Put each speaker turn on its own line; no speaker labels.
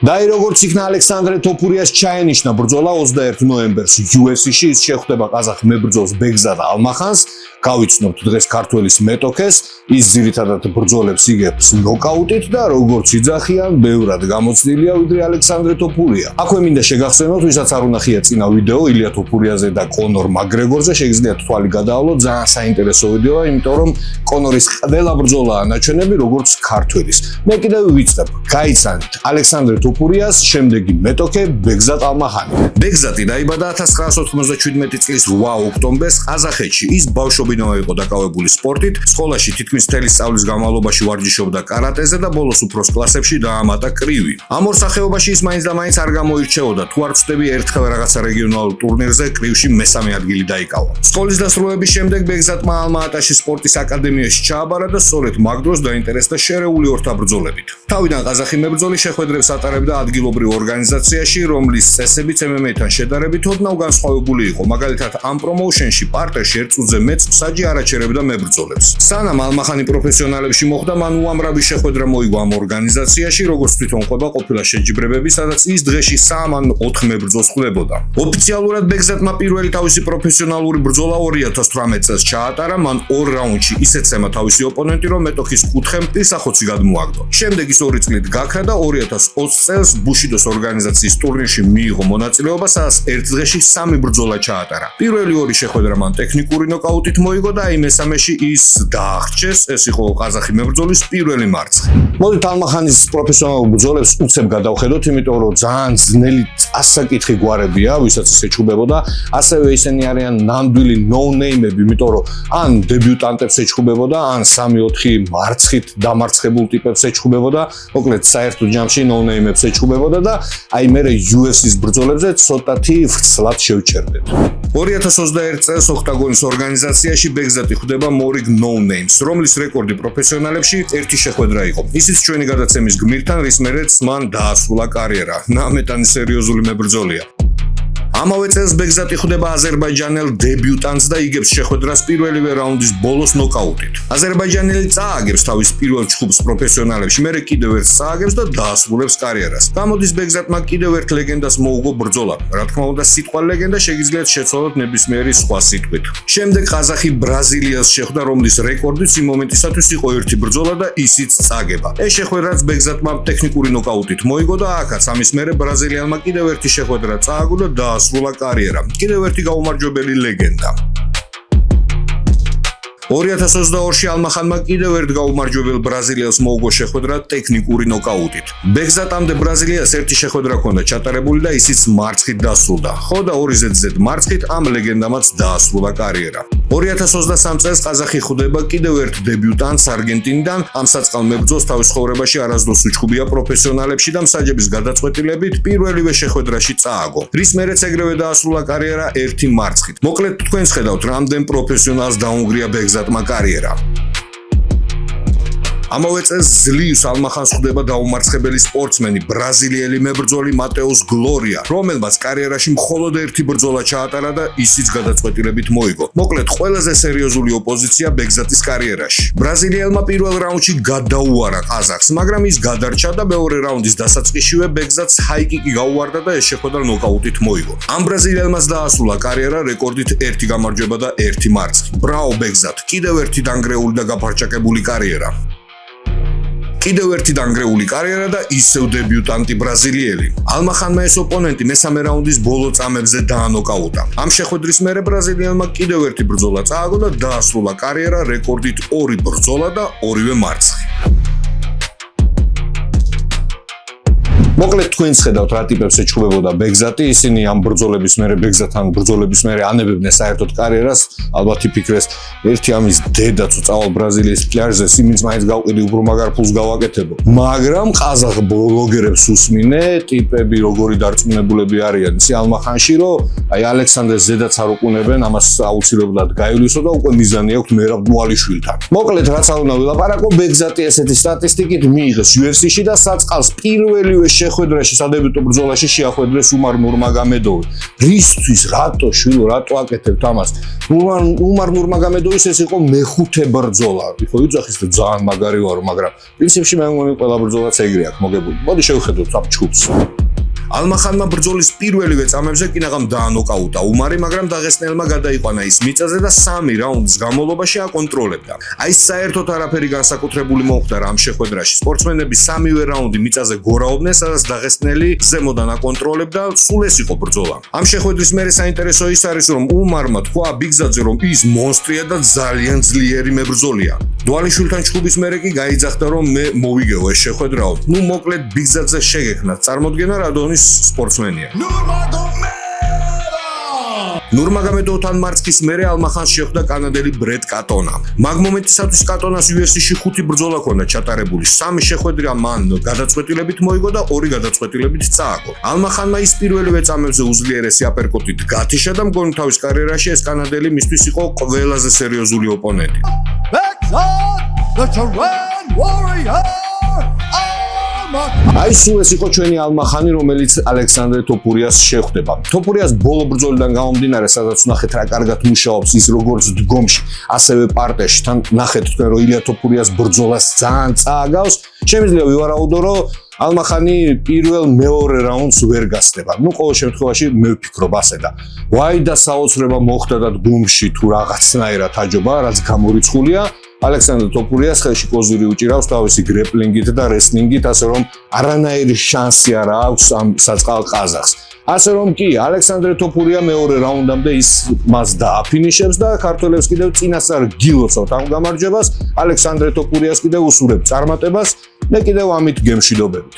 და როგორც იქნა ალექსანდრე თოფურიას ჩაენიშნა ბრძოლა 21 ნოემბერს UFC-ში ის შეხვდება ყაზახი მებრძოლს ბეგზად ალმახანს. გავიცნობთ დღეს ქართველის მეტოქეს, ის ძირითადად ბრძოლებს იგებს ნოკაუტით და როგორც იძახიან, ბევრად გამოცდილია ვიდრე ალექსანდრე თოფურია. აქვე მინდა შეგახსენოთ, ვისაც არ უნახია წინა ვიდეო ილია თოფურიაზე და კონორ მაკგრეგორზე, შეგიძლიათ თვალი გადაავლოთ, ძალიან საინტერესო ვიდეოა, იმიტომ რომ კონორის ყველა ბრძოლაა ნაჩვენები როგორც ქართველის. მე კიდევ ვიწდებ, გაიცანით ალექსანდრე თოფურიას შემდეგი მეტოქე ბეგზად ალმახანი. ბეგზატი დაიბადა 1997 წლის 8 ოქტომბერს ყაზახეთში. ის ბავშვობიდანვე იყო დაკავებული სპორტით, სკოლაში თითქმის მთელი სწავლის განმავლობაში ვარჯიშობდა კარატეზე და ბოლოს უფროს კლასებში დაამატა კრივი. ამ ორ სახეობაში ის მაინც და მაინც არ გამოირჩეოდა, თუ არ ვწდები ერთხელ რაღაცა რეგიონალურ ტურნირზე კრივში მესამე ადგილი დაიკავა. სკოლის დასრულების შემდეგ ბეგზატმა ალმა-ატაში სპორტის აკადემიაში ჩააბარა და სწორედ მაგ დროს დაინტერესდა შერეული ორთაბრძოლებით. თავიდან ყაზახი მებრძოლი შეხვედრებს ატარებდა ადგილობრივ ორგანიზაციაში, რომლის წესებიც MMA-თან შედარებით ოდნავ განსხვავებული იყო. მაგალითად, ამ პრომოუშენში პარტერში ერთ წუთზე მეც საჯი არ აჩერებდა მებრძოლებს. სანამ ალმახანი პროფესიონალებში მოხვდა, მან უამრავი შეხვედრა მოიგო ამ ორგანიზაციაში, როგორც თვითონ ყვება ყოფილა შეჯიბრებები, სადაც ის დღეში 3 ან 4 მებრძოლს ხვდებოდა. ოფიციალურად ბეგზატმა პირველი თავისი პროფესიონალური ბრძოლა 2018 წელს ჩაატარა, მან 2 რაუნდში ისეთ ემა თავისი ოპონენტი, რომ მეტოქის კუთხემ პირსახოცი გადმოაგდო. შემდეგ ის 2 წლით გაქრა და 2020 წელს ბუშიდოს ორგანიზაციის ტურნირში მიიღო მონაწილეობა, სადაც ერთ დღეში 3 ბრძოლა ჩაატარა. პირველი 2 შეხვედრა მან ტექნიკური ნოკაუტით მოიგო და აი მესამეში ის დააღწევს, ეს იყო ყაზახი მებრძოლის პირველი მარცხი. მოდით ალმახანის პროფესიონალურ ბრძოლებს უცებ გადავხედოთ, იმიტომ რომ ძალიან ძნელი ასაკითხი გვარებია, ვისაც ეჩხუბებოდა, ასევე ისინი არიან ნამდვილი ნოუნეიმები, იმიტომ რომ ან დებიუტანტებს ეჩხუბებოდა, ან 3-4 მარცხით დამარცხებულ ტიპებს ეჩხუბებოდა, მოკლედ საერთო ჯამში ნოუნეიმებს ეჩხუბებოდა და აი მე UFC-ს ბრძოლებზე ცოტათი ვრცლად შევჩერდეთ. 2021 წელს ოქტაგონის ორგანიზაციაში ბეგზატი ხვდება მორიგ ნოუნეიმს, რომლის რეკორდი პროფესიონალებში 1 შეხვედრა იყო. ისიც ჩვენი გადაცემის გმირთან, რის მერეც მან დაასრულა კარიერა. ნამეტანი სერიოზული მებრძოლია. ამავე წელს ბეგზატი ხვდება აზერბაიჯანელ დებიუტანტს და იგებს შეხვედრას პირველივე რაუნდის ბოლოს ნოკაუტით. აზერბაიჯანელი წააგებს თავის პირველ ჩხუბს პროფესიონალებში, მერე კიდევ ერთ წააგებს და დაასრულებს კარიერას. გამოდის ბეგზატმა კიდევ ერთ ლეგენდას მოუგო ბრძოლა. რა თქმა უნდა, სიტყვა ლეგენდა შეგიძლიათ შეცვალოთ ნებისმიერი სხვა სიტყვით. შემდეგ ყაზახი ბრაზილიას შეხვდა, რომლის რეკორდიც იმ მომენტისათვის იყო 1 ბრძოლა და ისიც წაგება. ეს შეხვედრაც ბეგზატმა ტექნიკური ნოკაუტით მოიგო და აქაც ამის მერე ბრაზილიელმა კიდევ ერთი შეხვედრა წააგო და დაასრულა კარიერა. კიდევ ერთი გაუმარჯვებელი ლეგენდა. 2022-ში ალმახანმა კიდევ ერთ გაუმარჯვებელ ბრაზილიელს მოუგო შეხვედრა ტექნიკური ნოკაუტით. ბეგზატამდე ბრაზილიას ერთი შეხვედრა ჰქონდა ჩატარებული და ისიც მარცხით დასრულდა. ხო და 2-ზე მარცხით ამ ლეგენდამაც დაასრულა კარიერა. 2023 წელს ყაზახი ხვდება კიდევ ერთ დებიუტანტს არგენტინიდან. ამ საწყალ მებრძოლს თავის ცხოვრებაში არასდროს უჩხუბია პროფესიონალებში და მსაჯების გადაწყვეტილებით პირველივე შეხვედრაში წააგო. რის მერეც ეგრევე დაასრულა კარიერა 1 მარცხით. მოკლედ თქვენს ხედავთ, რამდენ პროფესიონალს დაუნგრია ბეგზატმა კარიერა. ამავე წელს ძლივს ალმახანს ხვდება დაუმარცხებელი სპორტსმენი, ბრაზილიელი მებრძოლი მატეუს გლორია, რომელმაც კარიერაში მხოლოდ 1 ბრძოლა ჩაატარა და ისიც გადაწყვეტილებით მოიგო. მოკლედ, ყველაზე სერიოზული ოპოზიცია ბეგზატის კარიერაში. ბრაზილიელმა პირველ რაუნდში გადაუარა ყაზახს, მაგრამ ის გადარჩა და მეორე რაუნდის დასაწყისშივე ბეგზატს ჰაიკიკი გაუვარდა და ეს შეხვედრა ნოკაუტით მოიგო. ამ ბრაზილიელმაც დაასრულა კარიერა რეკორდით 1 გამარჯვება და 1 მარცხი. ბრავო ბეგზატ, კიდევ ერთი დანგრეული და გაფარჩაკებული კარიერა. კიდევ ერთი დანგრეული კარიერა და ისევ დებიუტანტი ბრაზილიელი. ალმახანმა ეს ოპონენტი მესამე რაუნდის ბოლო წამებზე დაანოკაუტა. ამ შეხვედრის მერე ბრაზილიელმა კიდევ ერთი ბრძოლა წააგო და დაასრულა კარიერა რეკორდით 2 ბრძოლა და 2-ვე მარცხი. მოკლედ თქვენს ხედავთ რა ტიპებს ეჩხუბებოდა ბეგზატი, ისინი ამ ბრძოლების მერე ბეგზატთან ბრძოლების მერე ანებებდნენ საერთოდ კარიერას, ალბათ იფიქრეს ერთი ამის დედაც უწავალ ბრაზილიის პლაჟზე, სიმინც მაინც გავყიდი უფრო მაგარ ფულს გავაკეთებო. მაგრამ ყაზახ ბლოგერებს უსმინე, ტიპები როგორი დარწმუნებულები არიან ისი ალმახანში, რომ აი ალექსანდრეს ზედაც არ უყუნებენ, ამას აუცილებლად გაივლისო და უკვე მიზანი აქვს მერაბ დვალიშვილთან. მოკლედ რაც არ უნდა ვილაპარაკო, ბეგზატი ესეთი სტატისტიკით მიიღეს UFC-ში და საწყალს პირველივე შეხვედრაში სადებიუტო ბრძოლაში შეახვედრეს უმარ ნურმაგომედოვი. რისთვის, რატო შვილო, რატო აკეთებთ ამას? უმარ ნურმაგომედოვის ეს იყო მეხუთე ბრძოლა. ხო იძახის და ძალიან მაგარი ვარო, მაგრამ პრინციპში მე მგონი ყველა ბრძოლაც ეგრე აქვს მოგებული. მოდი შევხედოთ ამ ჯგუფს. ალმახანმა ბრძოლის პირველივე წამებზე კინაღამ დაანოკაუტა უმარი, მაგრამ დაღესტნელმა გადაიყვანა ის მიწაზე და 3 რაუნდის განმავლობაში აკონტროლებდა. აი საერთოდ არაფერი განსაკუთრებული მოხდა რა ამ შეხვედრაში. სპორტსმენები 3-ვე რაუნდი მიწაზე გორაობდნენ, სადაც დაღესტნელი ზემოდან აკონტროლებდა, სულ ეს იყო ბრძოლა. ამ შეხვედრის მერე საინტერესო ის არის, რომ უმარმა თქვა ბიგზაძე, რომ ის მონსტრია და ძალიან ძლიერი მებრძოლია. დვალიშვილთან ჩხუბის მერე კი გაიძახდა, რომ მე მოვიგეო ეს შეხვედრაო. ნუ მოკლედ ბიგზაძე შეგექნათ წარმოდგენა რადონის სპორტსმენია. ნურმაგომედოვთან მარცხის მერე ალმახანს შეხვდა კანადელი ბრედ კატონა. მაგ მომენტისათვის კატონას UFC-ში 5 ბრძოლა ჰქონდა ჩატარებული. 3 შეხვედრა მან გადაწყვეტილებით მოიგო და 2 გადაწყვეტილებით წააგო. ალმახანმა ის პირველივე წამებზე უძლიერესი აპერკოტით გათიშა და მგონი თავის კარიერაში ეს კანადელი მისთვის იყო ყველაზე სერიოზული ოპონენტი. The Terran Warrior! აი სულ ეს იყო ჩვენი ალმახანი, რომელიც ალექსანდრე თოფურიას შეხვდება. თოფურიას ბოლო ბრძოლიდან გამომდინარე, სადაც ნახეთ რა კარგად მუშაობს ის როგორც დგომში, ასევე პარტერში. თან ნახეთ თქვენ რომ ილია თოფურიას ბრძოლას ძალიან წააგავს. შემიძლია ვივარაუდო რომ ალმახანი პირველ-მეორე რაუნდს ვერ გასდება. ნუ ყოველ შემთხვევაში მე ვფიქრობ ასე და ვაი და საოცრება მოხდა და დგომში თუ რაღაცნაირად აჯობა, რაც გამორიცხულია. ალექსანდრე თოფურიას ხელში კოზირი უჭირავს თავისი გრეპლინგით და რესლინგით, ასე რომ არანაირი შანსი არ აქვს ამ საწყალ ყაზახს. ასე რომ კი, ალექსანდრე თოფურია მეორე რაუნდამდე ის მას დააფინიშებს და ქართველებს კიდევ წინასწარ გილოცავთ ამ გამარჯვებას. ალექსანდრე თოფურიას კიდევ უსურებ წარმატებას. მე კიდევ ამით გემშვიდობებით.